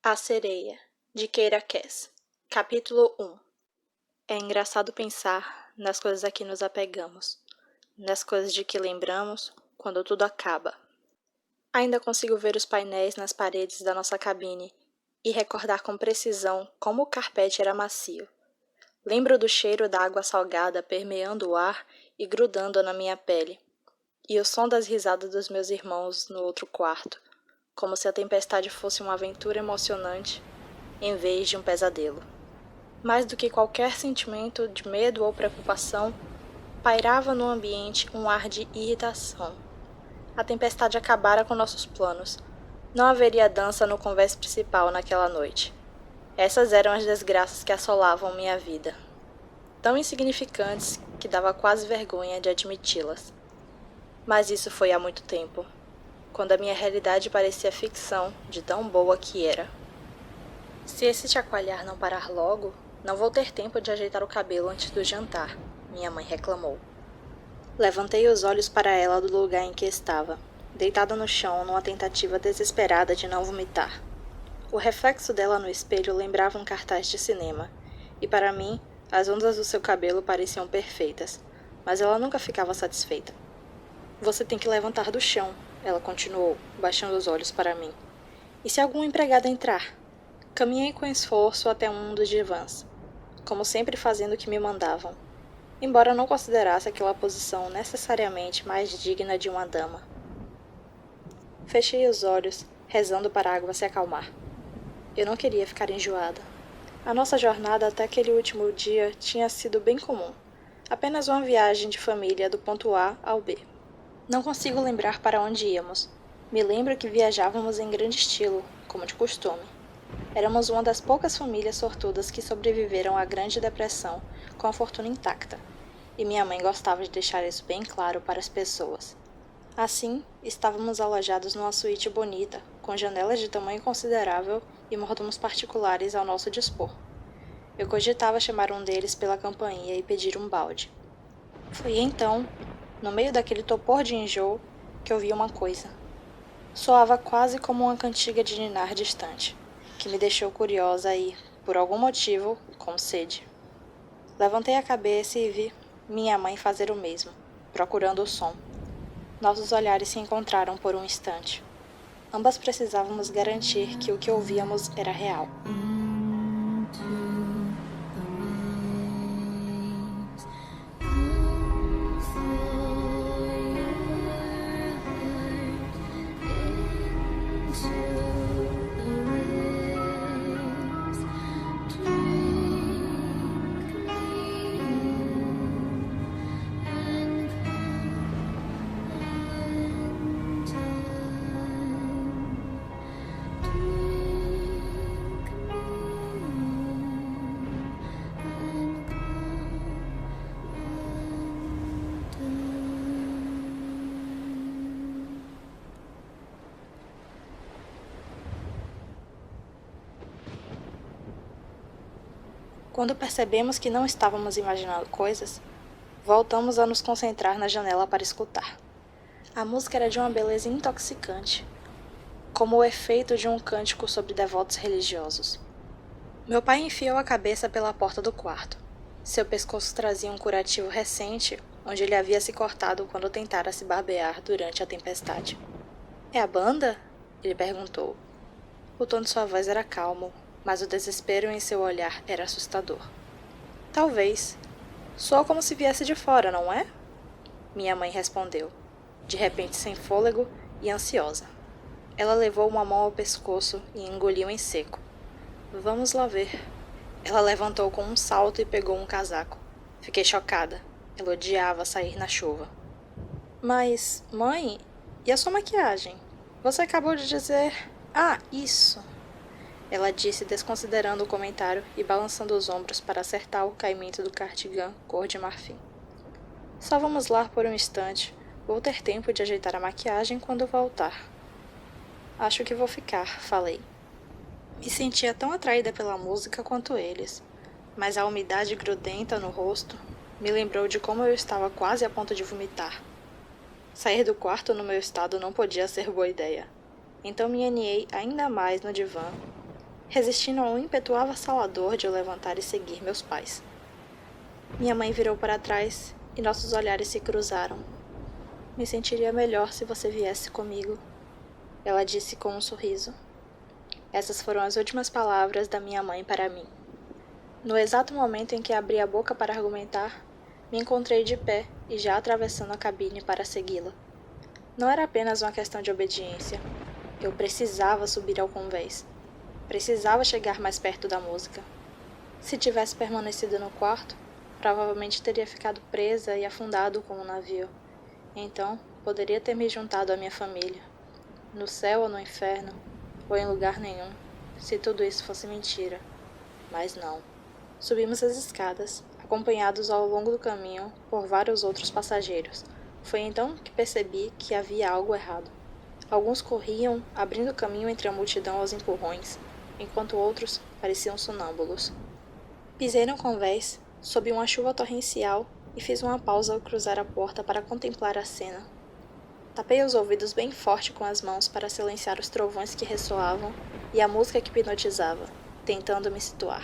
A Sereia, de Keira Cass. Capítulo 1. É engraçado pensar nas coisas a que nos apegamos, nas coisas de que lembramos quando tudo acaba. Ainda consigo ver os painéis nas paredes da nossa cabine e recordar com precisão como o carpete era macio. Lembro do cheiro da água salgada permeando o ar e grudando na minha pele, e o som das risadas dos meus irmãos no outro quarto, como se a tempestade fosse uma aventura emocionante em vez de um pesadelo. Mais do que qualquer sentimento de medo ou preocupação, pairava no ambiente um ar de irritação. A tempestade acabara com nossos planos. Não haveria dança no convés principal naquela noite. Essas eram as desgraças que assolavam minha vida, tão insignificantes que dava quase vergonha de admiti-las. Mas isso foi há muito tempo, quando a minha realidade parecia ficção de tão boa que era. Se esse chacoalhar não parar logo, não vou ter tempo de ajeitar o cabelo antes do jantar, minha mãe reclamou. Levantei os olhos para ela do lugar em que estava, deitada no chão numa tentativa desesperada de não vomitar. O reflexo dela no espelho lembrava um cartaz de cinema, e para mim, as ondas do seu cabelo pareciam perfeitas, mas ela nunca ficava satisfeita. Você tem que levantar do chão, ela continuou, baixando os olhos para mim. E se algum empregado entrar? Caminhei com esforço até um dos divãs, como sempre fazendo o que me mandavam, embora não considerasse aquela posição necessariamente mais digna de uma dama. Fechei os olhos, rezando para a água se acalmar. Eu não queria ficar enjoada. A nossa jornada até aquele último dia tinha sido bem comum, apenas uma viagem de família do ponto A ao B. Não consigo lembrar para onde íamos. Me lembro que viajávamos em grande estilo, como de costume. Éramos uma das poucas famílias sortudas que sobreviveram à Grande Depressão com a fortuna intacta, e minha mãe gostava de deixar isso bem claro para as pessoas. Assim, estávamos alojados numa suíte bonita, com janelas de tamanho considerável e mordomos particulares ao nosso dispor. Eu cogitava chamar um deles pela campainha e pedir um balde. Foi então, no meio daquele topor de enjoo, que ouvi uma coisa. Soava quase como uma cantiga de ninar distante, que me deixou curiosa e, por algum motivo, com sede. Levantei a cabeça e vi minha mãe fazer o mesmo, procurando o som. Nossos olhares se encontraram por um instante. Ambas precisávamos garantir que o que ouvíamos era real. Quando percebemos que não estávamos imaginando coisas, voltamos a nos concentrar na janela para escutar. A música era de uma beleza intoxicante, como o efeito de um cântico sobre devotos religiosos. Meu pai enfiou a cabeça pela porta do quarto. Seu pescoço trazia um curativo recente, onde ele havia se cortado quando tentara se barbear durante a tempestade. É a banda? Ele perguntou. O tom de sua voz era calmo, mas o desespero em seu olhar era assustador. Talvez. Soa como se viesse de fora, não é? Minha mãe respondeu, de repente sem fôlego e ansiosa. Ela levou uma mão ao pescoço e engoliu em seco. Vamos lá ver. Ela levantou com um salto e pegou um casaco. Fiquei chocada. Ela odiava sair na chuva. Mas, mãe, e a sua maquiagem? Você acabou de dizer... Ah, isso! Ela disse desconsiderando o comentário e balançando os ombros para acertar o caimento do cardigan cor de marfim. Só vamos lá por um instante. Vou ter tempo de ajeitar a maquiagem quando voltar. Acho que vou ficar, falei. Me sentia tão atraída pela música quanto eles, mas a umidade grudenta no rosto me lembrou de como eu estava quase a ponto de vomitar. Sair do quarto no meu estado não podia ser boa ideia. Então me aninhei ainda mais no divã resistindo ao ímpeto avassalador de eu levantar e seguir meus pais. Minha mãe virou para trás e nossos olhares se cruzaram. Me sentiria melhor se você viesse comigo, ela disse com um sorriso. Essas foram as últimas palavras da minha mãe para mim. No exato momento em que abri a boca para argumentar, me encontrei de pé e já atravessando a cabine para segui-la. Não era apenas uma questão de obediência. Eu precisava subir ao convés. Precisava chegar mais perto da música. Se tivesse permanecido no quarto, provavelmente teria ficado presa e afundado com o navio. Então, poderia ter me juntado à minha família. No céu ou no inferno, ou em lugar nenhum, se tudo isso fosse mentira. Mas não. Subimos as escadas, acompanhados ao longo do caminho por vários outros passageiros. Foi então que percebi que havia algo errado. Alguns corriam, abrindo caminho entre a multidão aos empurrões, enquanto outros pareciam sonâmbulos. Pisei no convés, sob uma chuva torrencial, e fiz uma pausa ao cruzar a porta para contemplar a cena. Tapei os ouvidos bem forte com as mãos para silenciar os trovões que ressoavam e a música que hipnotizava, tentando me situar.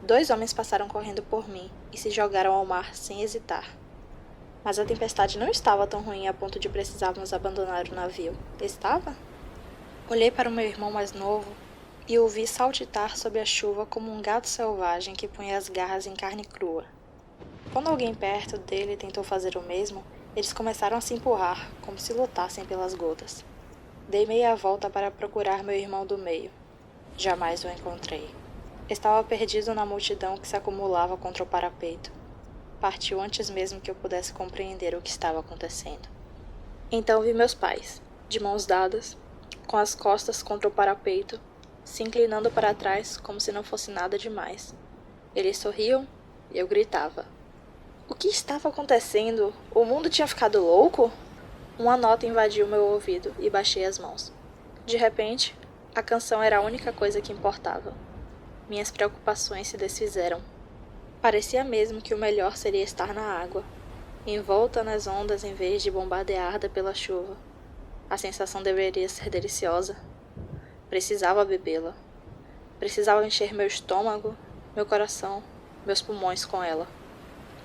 2 homens passaram correndo por mim e se jogaram ao mar sem hesitar. Mas a tempestade não estava tão ruim a ponto de precisarmos abandonar o navio. Estava? Olhei para o meu irmão mais novo e o vi saltitar sob a chuva como um gato selvagem que põe as garras em carne crua. Quando alguém perto dele tentou fazer o mesmo, eles começaram a se empurrar, como se lutassem pelas gotas. Dei meia volta para procurar meu irmão do meio. Jamais o encontrei. Estava perdido na multidão que se acumulava contra o parapeito. Partiu antes mesmo que eu pudesse compreender o que estava acontecendo. Então vi meus pais, de mãos dadas, com as costas contra o parapeito, se inclinando para trás como se não fosse nada demais. Eles sorriam e eu gritava. O que estava acontecendo? O mundo tinha ficado louco? Uma nota invadiu meu ouvido e baixei as mãos. De repente, a canção era a única coisa que importava. Minhas preocupações se desfizeram. Parecia mesmo que o melhor seria estar na água, envolta nas ondas em vez de bombardeada pela chuva. A sensação deveria ser deliciosa. Precisava bebê-la. Precisava encher meu estômago, meu coração, meus pulmões com ela.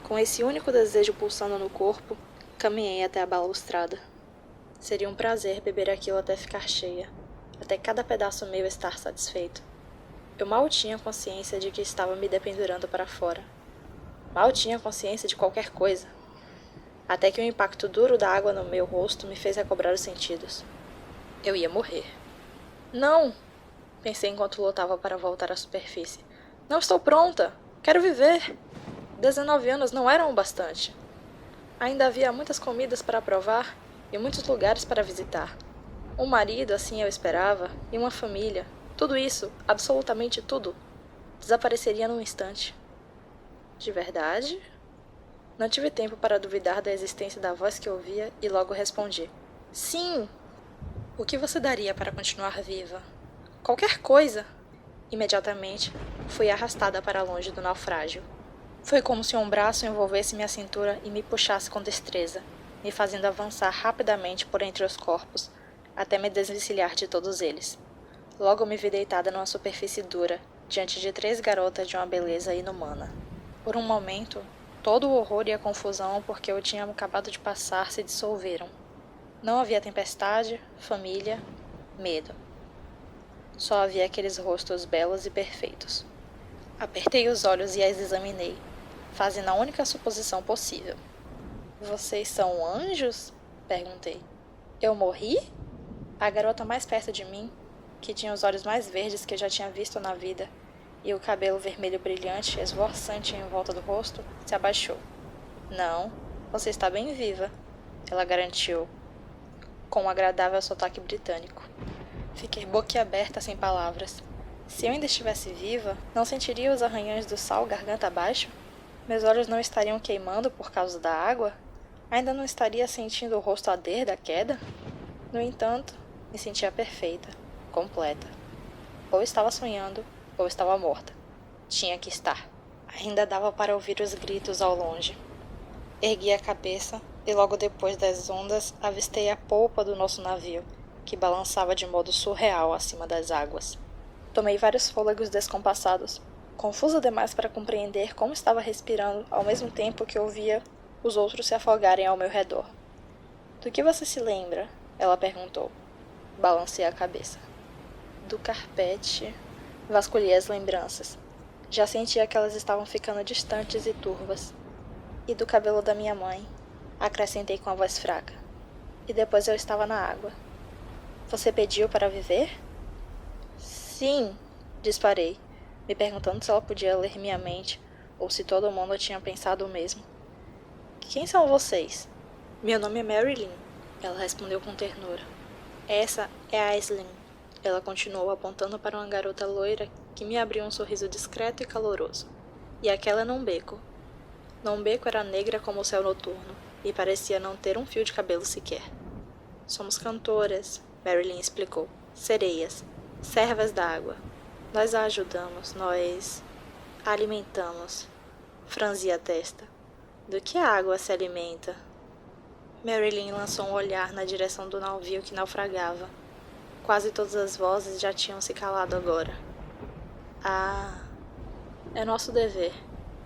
Com esse único desejo pulsando no corpo, caminhei até a balustrada. Seria um prazer beber aquilo até ficar cheia, até cada pedaço meu estar satisfeito. Eu mal tinha consciência de que estava me dependurando para fora. Mal tinha consciência de qualquer coisa. Até que o impacto duro da água no meu rosto me fez recobrar os sentidos. Eu ia morrer. Não! Pensei enquanto lutava para voltar à superfície. Não estou pronta! Quero viver! 19 anos não eram o bastante. Ainda havia muitas comidas para provar e muitos lugares para visitar. Um marido, assim eu esperava, e uma família. Tudo isso, absolutamente tudo, desapareceria num instante. De verdade? Não tive tempo para duvidar da existência da voz que ouvia e logo respondi. Sim! O que você daria para continuar viva? Qualquer coisa! Imediatamente, fui arrastada para longe do naufrágio. Foi como se um braço envolvesse minha cintura e me puxasse com destreza, me fazendo avançar rapidamente por entre os corpos, até me desvencilhar de todos eles. Logo me vi deitada numa superfície dura, diante de 3 garotas de uma beleza inumana. Por um momento, todo o horror e a confusão por que eu tinha acabado de passar se dissolveram. Não havia tempestade, família, medo. Só havia aqueles rostos belos e perfeitos. Apertei os olhos e as examinei, fazendo a única suposição possível. Vocês são anjos? Perguntei. Eu morri? A garota mais perto de mim, que tinha os olhos mais verdes que eu já tinha visto na vida, e o cabelo vermelho brilhante, esvoaçante em volta do rosto, se abaixou. Não, você está bem viva, ela garantiu, com um agradável sotaque britânico. Fiquei boquiaberta sem palavras. Se eu ainda estivesse viva, não sentiria os arranhões do sal garganta abaixo? Meus olhos não estariam queimando por causa da água? Ainda não estaria sentindo o rosto arder da queda? No entanto, me sentia perfeita, completa. Ou estava sonhando, ou estava morta. Tinha que estar. Ainda dava para ouvir os gritos ao longe. Ergui a cabeça e logo depois das ondas avistei a polpa do nosso navio, que balançava de modo surreal acima das águas. Tomei vários fôlegos descompassados, confusa demais para compreender como estava respirando ao mesmo tempo que ouvia os outros se afogarem ao meu redor. Do que você se lembra? Ela perguntou. Balancei a cabeça. Do carpete. Vasculhei as lembranças. Já sentia que elas estavam ficando distantes e turvas. E do cabelo da minha mãe. Acrescentei com a voz fraca. E depois eu estava na água. Você pediu para viver? Sim, disparei, me perguntando se ela podia ler minha mente ou se todo mundo tinha pensado o mesmo. Quem são vocês? Meu nome é Marilyn, ela respondeu com ternura. Essa é a Aislinn. Ela continuou apontando para uma garota loira que me abriu um sorriso discreto e caloroso. E aquela é Nombeco. Nombeco era negra como o céu noturno e parecia não ter um fio de cabelo sequer. Somos cantoras, Marilyn explicou. Sereias, servas da água. Nós a ajudamos, nós a alimentamos. Franzi a testa. Do que a água se alimenta? Marilyn lançou um olhar na direção do navio que naufragava. Quase todas as vozes já tinham se calado agora. Ah, é nosso dever,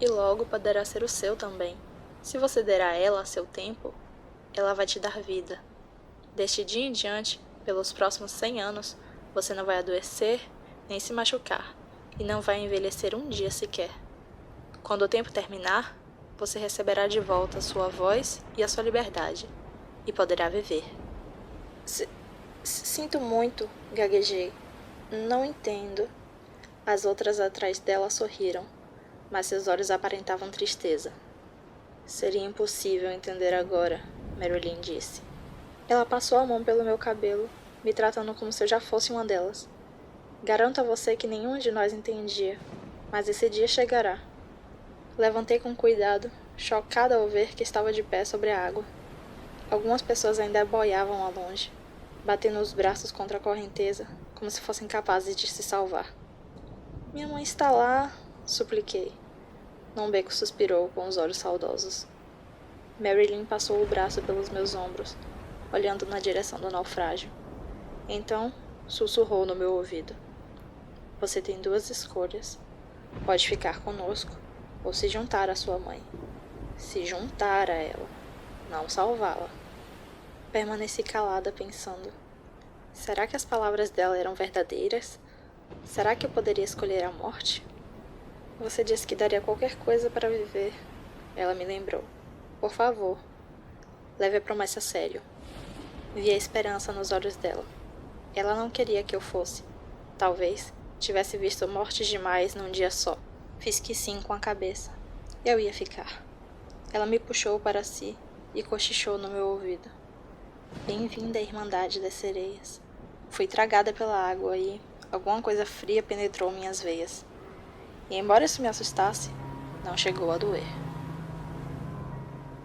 e logo poderá ser o seu também. Se você der a ela seu tempo, ela vai te dar vida. Deste dia em diante, pelos próximos 100 anos, você não vai adoecer nem se machucar, e não vai envelhecer um dia sequer. Quando o tempo terminar, você receberá de volta a sua voz e a sua liberdade, e poderá viver. Sinto muito, gaguejei. Não entendo. As outras atrás dela sorriram, mas seus olhos aparentavam tristeza. Seria impossível entender agora, Marilyn disse. Ela passou a mão pelo meu cabelo, me tratando como se eu já fosse uma delas. Garanto a você que nenhum de nós entendia, mas esse dia chegará. Levantei com cuidado, chocada ao ver que estava de pé sobre a água. Algumas pessoas ainda boiavam ao longe, batendo os braços contra a correnteza, como se fossem capazes de se salvar. Minha mãe está lá, supliquei. Nombeco suspirou com os olhos saudosos. Marilyn passou o braço pelos meus ombros, olhando na direção do naufrágio. Então, sussurrou no meu ouvido. Você tem 2 escolhas. Pode ficar conosco ou se juntar à sua mãe. Se juntar a ela, não salvá-la. Permaneci calada pensando. Será que as palavras dela eram verdadeiras? Será que eu poderia escolher a morte? Você disse que daria qualquer coisa para viver. Ela me lembrou. Por favor, leve a promessa a sério. Vi a esperança nos olhos dela. Ela não queria que eu fosse. Talvez tivesse visto mortes demais num dia só. Fiz que sim com a cabeça. Eu ia ficar. Ela me puxou para si e cochichou no meu ouvido. Bem-vinda à Irmandade das Sereias. Fui tragada pela água e alguma coisa fria penetrou minhas veias. E embora isso me assustasse, não chegou a doer.